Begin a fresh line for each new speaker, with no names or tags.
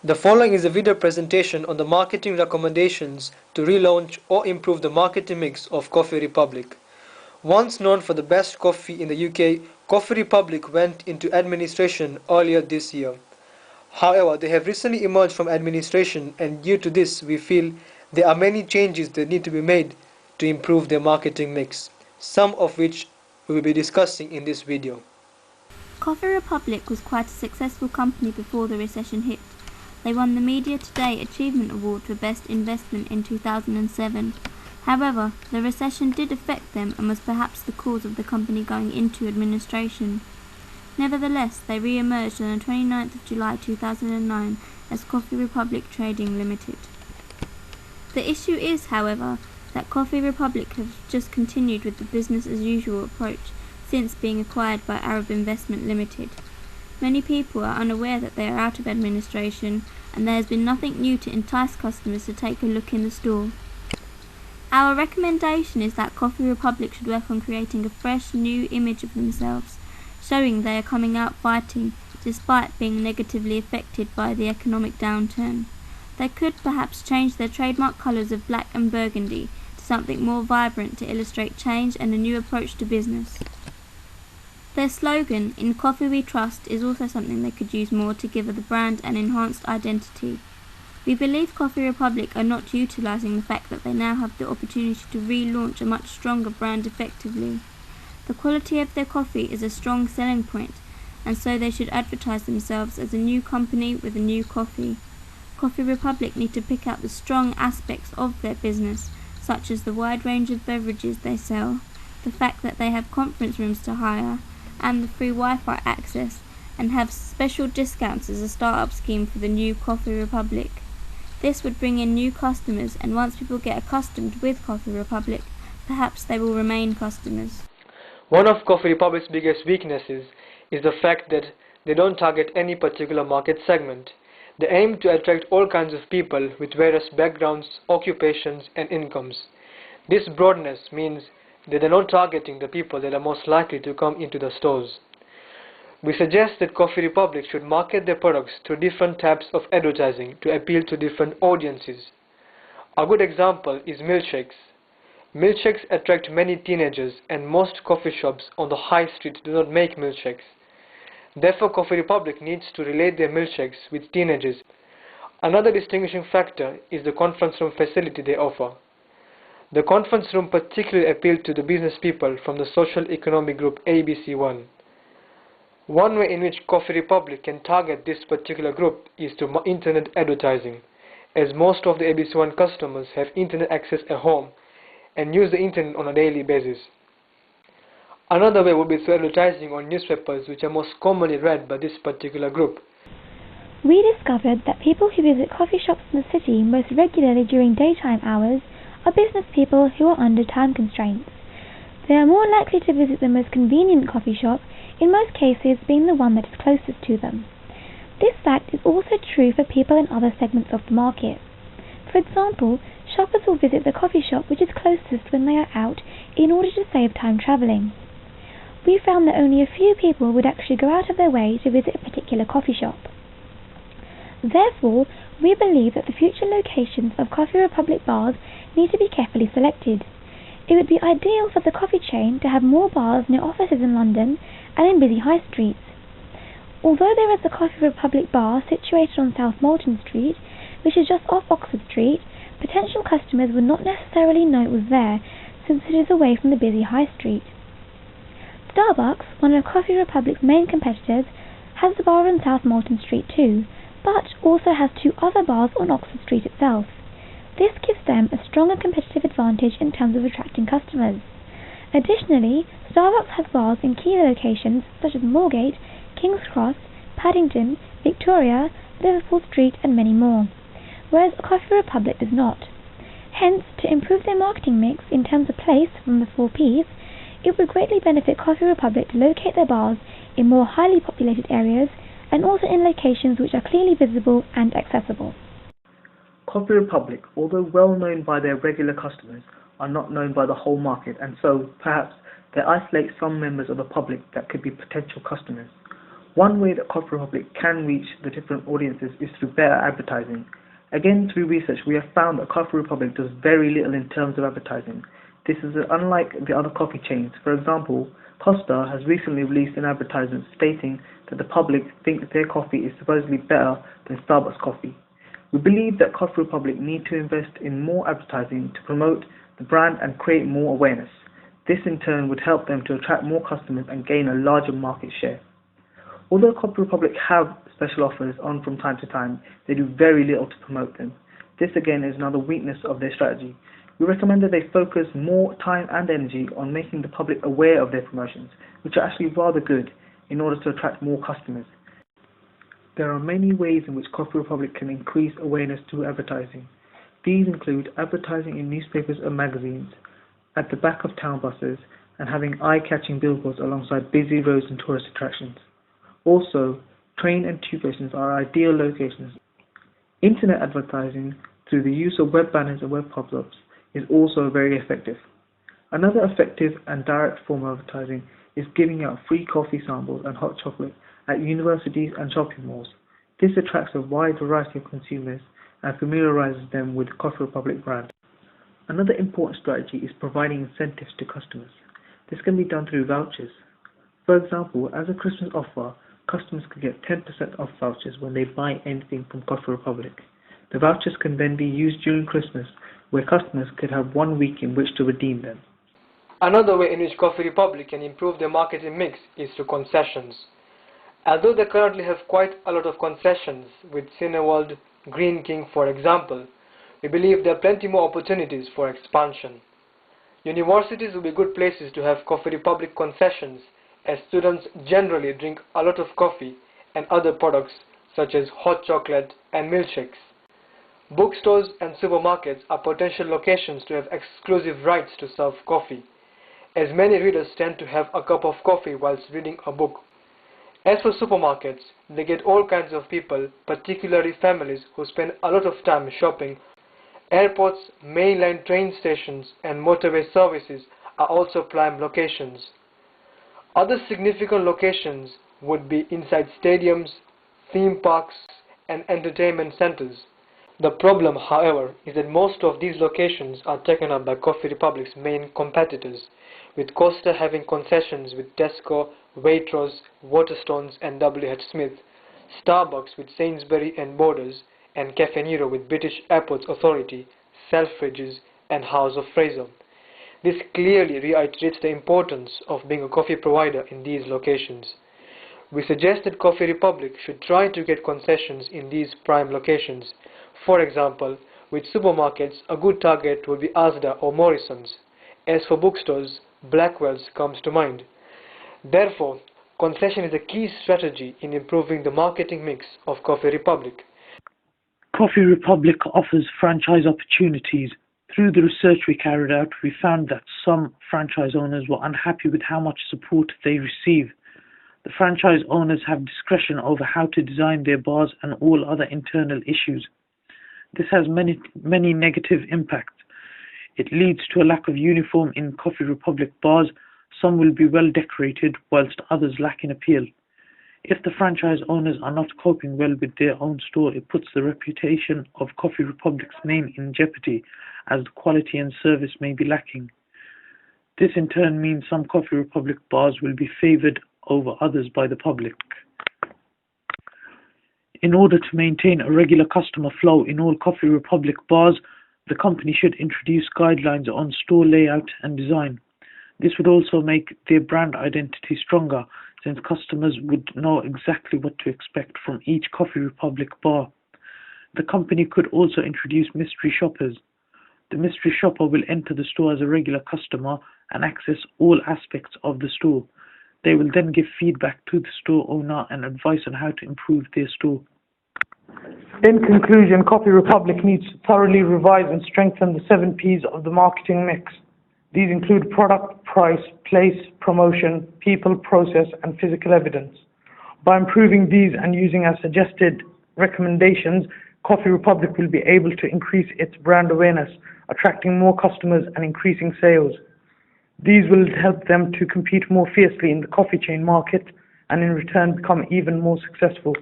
The following is a video presentation on the marketing recommendations to relaunch or improve the marketing mix of Coffee Republic. Once known for the best coffee in the UK, Coffee Republic went into administration earlier this year. However, they have recently emerged from administration, and due to this we feel there are many changes that need to be made to improve their marketing mix, some of which we will be discussing in this video.
Coffee Republic was quite a successful company before the recession hit. They won the Media Today Achievement Award for Best Investment in 2007. However, the recession did affect them and was perhaps the cause of the company going into administration. Nevertheless, they re-emerged on the 29th of July 2009 as Coffee Republic Trading Limited. The issue is, however, that Coffee Republic has just continued with the business as usual approach since being acquired by Arab Investment Limited. Many people are unaware that they are out of administration, and there has been nothing new to entice customers to take a look in the store. Our recommendation is that Coffee Republic should work on creating a fresh, new image of themselves, showing they are coming out fighting despite being negatively affected by the economic downturn. They could perhaps change their trademark colours of black and burgundy to something more vibrant to illustrate change and a new approach to business. Their slogan, "In Coffee We Trust," is also something they could use more to give the brand an enhanced identity. We believe Coffee Republic are not utilising the fact that they now have the opportunity to relaunch a much stronger brand effectively. The quality of their coffee is a strong selling point, and so they should advertise themselves as a new company with a new coffee. Coffee Republic need to pick out the strong aspects of their business, such as the wide range of beverages they sell, the fact that they have conference rooms to hire, and the free Wi-Fi access, and have special discounts as a start-up scheme for the new Coffee Republic. This would bring in new customers, and once people get accustomed with Coffee Republic, perhaps they will remain customers.
One of Coffee Republic's biggest weaknesses is the fact that they don't target any particular market segment. They aim to attract all kinds of people with various backgrounds, occupations, and incomes. This broadness means that they're not targeting the people that are most likely to come into the stores. We suggest that Coffee Republic should market their products through different types of advertising to appeal to different audiences. A good example is milkshakes. Milkshakes attract many teenagers, and most coffee shops on the high street do not make milkshakes. Therefore, Coffee Republic needs to relate their milkshakes with teenagers. Another distinguishing factor is the conference room facility they offer. The conference room particularly appealed to the business people from the social economic group ABC1. One way in which Coffee Republic can target this particular group is through internet advertising, as most of the ABC1 customers have internet access at home and use the internet on a daily basis. Another way would be through advertising on newspapers, which are most commonly read by this particular group.
We discovered that people who visit coffee shops in the city most regularly during daytime hours are business people who are under time constraints. They are more likely to visit the most convenient coffee shop, in most cases being the one that is closest to them. This fact is also true for people in other segments of the market. For example, shoppers will visit the coffee shop which is closest when they are out in order to save time travelling. We found that only a few people would actually go out of their way to visit a particular coffee shop. Therefore, we believe that the future locations of Coffee Republic bars need to be carefully selected. It would be ideal for the coffee chain to have more bars near offices in London and in busy high streets. Although there is a Coffee Republic bar situated on South Molton Street, which is just off Oxford Street, potential customers would not necessarily know it was there, since it is away from the busy high street. Starbucks, one of Coffee Republic's main competitors, has a bar on South Molton Street too, but also has two other bars on Oxford Street itself. This gives them a stronger competitive advantage in terms of attracting customers. Additionally, Starbucks has bars in key locations such as Moorgate, King's Cross, Paddington, Victoria, Liverpool Street and many more, whereas Coffee Republic does not. Hence, to improve their marketing mix in terms of place from the 4 Ps, it would greatly benefit Coffee Republic to locate their bars in more highly populated areas and also in locations which are clearly visible and accessible.
Coffee Republic, although well known by their regular customers, are not known by the whole market, and so, perhaps, they isolate some members of the public that could be potential customers. One way that Coffee Republic can reach the different audiences is through better advertising. Again, through research, we have found that Coffee Republic does very little in terms of advertising. This is unlike the other coffee chains. For example, Costa has recently released an advertisement stating that the public think their coffee is supposedly better than Starbucks coffee. We believe that Coffee Republic need to invest in more advertising to promote the brand and create more awareness. This in turn would help them to attract more customers and gain a larger market share. Although Coffee Republic have special offers on from time to time, they do very little to promote them. This again is another weakness of their strategy. We recommend that they focus more time and energy on making the public aware of their promotions, which are actually rather good, in order to attract more customers. There are many ways in which Coffee Republic can increase awareness through advertising. These include advertising in newspapers and magazines, at the back of town buses, and having eye-catching billboards alongside busy roads and tourist attractions. Also, train and tube stations are ideal locations. Internet advertising through the use of web banners and web pop-ups is also very effective. Another effective and direct form of advertising is giving out free coffee samples and hot chocolate at universities and shopping malls. This attracts a wide variety of consumers and familiarizes them with the Coffee Republic brand. Another important strategy is providing incentives to customers. This can be done through vouchers. For example, as a Christmas offer, customers could get 10% off vouchers when they buy anything from Coffee Republic. The vouchers can then be used during Christmas, where customers could have 1 week in which to redeem them.
Another way in which Coffee Republic can improve their marketing mix is through concessions. Although they currently have quite a lot of concessions, with Cineworld, Green King for example, we believe there are plenty more opportunities for expansion. Universities will be good places to have Coffee Republic concessions, as students generally drink a lot of coffee and other products such as hot chocolate and milkshakes. Bookstores and supermarkets are potential locations to have exclusive rights to serve coffee, as many readers tend to have a cup of coffee whilst reading a book. As for supermarkets, they get all kinds of people, particularly families who spend a lot of time shopping. Airports, mainline train stations and motorway services are also prime locations. Other significant locations would be inside stadiums, theme parks and entertainment centers. The problem, however, is that most of these locations are taken up by Coffee Republic's main competitors, with Costa having concessions with Tesco, Waitrose, Waterstones and WH Smith, Starbucks with Sainsbury and Borders, and Cafe Nero with British Airports Authority, Selfridges and House of Fraser. This clearly reiterates the importance of being a coffee provider in these locations. We suggest that Coffee Republic should try to get concessions in these prime locations. For example, with supermarkets, a good target would be Asda or Morrison's. As for bookstores, Blackwell's comes to mind. Therefore, concession is a key strategy in improving the marketing mix of Coffee Republic.
Coffee Republic offers franchise opportunities. Through the research we carried out, we found that some franchise owners were unhappy with how much support they receive. The franchise owners have discretion over how to design their bars and all other internal issues. This has many negative impacts. It leads to a lack of uniform in Coffee Republic bars. Some will be well decorated, whilst others lack in appeal. If the franchise owners are not coping well with their own store, it puts the reputation of Coffee Republic's name in jeopardy, as the quality and service may be lacking. This in turn means some Coffee Republic bars will be favoured over others by the public. In order to maintain a regular customer flow in all Coffee Republic bars, the company should introduce guidelines on store layout and design. This would also make their brand identity stronger, since customers would know exactly what to expect from each Coffee Republic bar. The company could also introduce mystery shoppers. The mystery shopper will enter the store as a regular customer and access all aspects of the store. They will then give feedback to the store owner and advice on how to improve their store.
In conclusion, Coffee Republic needs to thoroughly revise and strengthen the 7 Ps of the marketing mix. These include product, price, place, promotion, people, process, and physical evidence. By improving these and using our suggested recommendations, Coffee Republic will be able to increase its brand awareness, attracting more customers and increasing sales. These will help them to compete more fiercely in the coffee chain market, and in return become even more successful.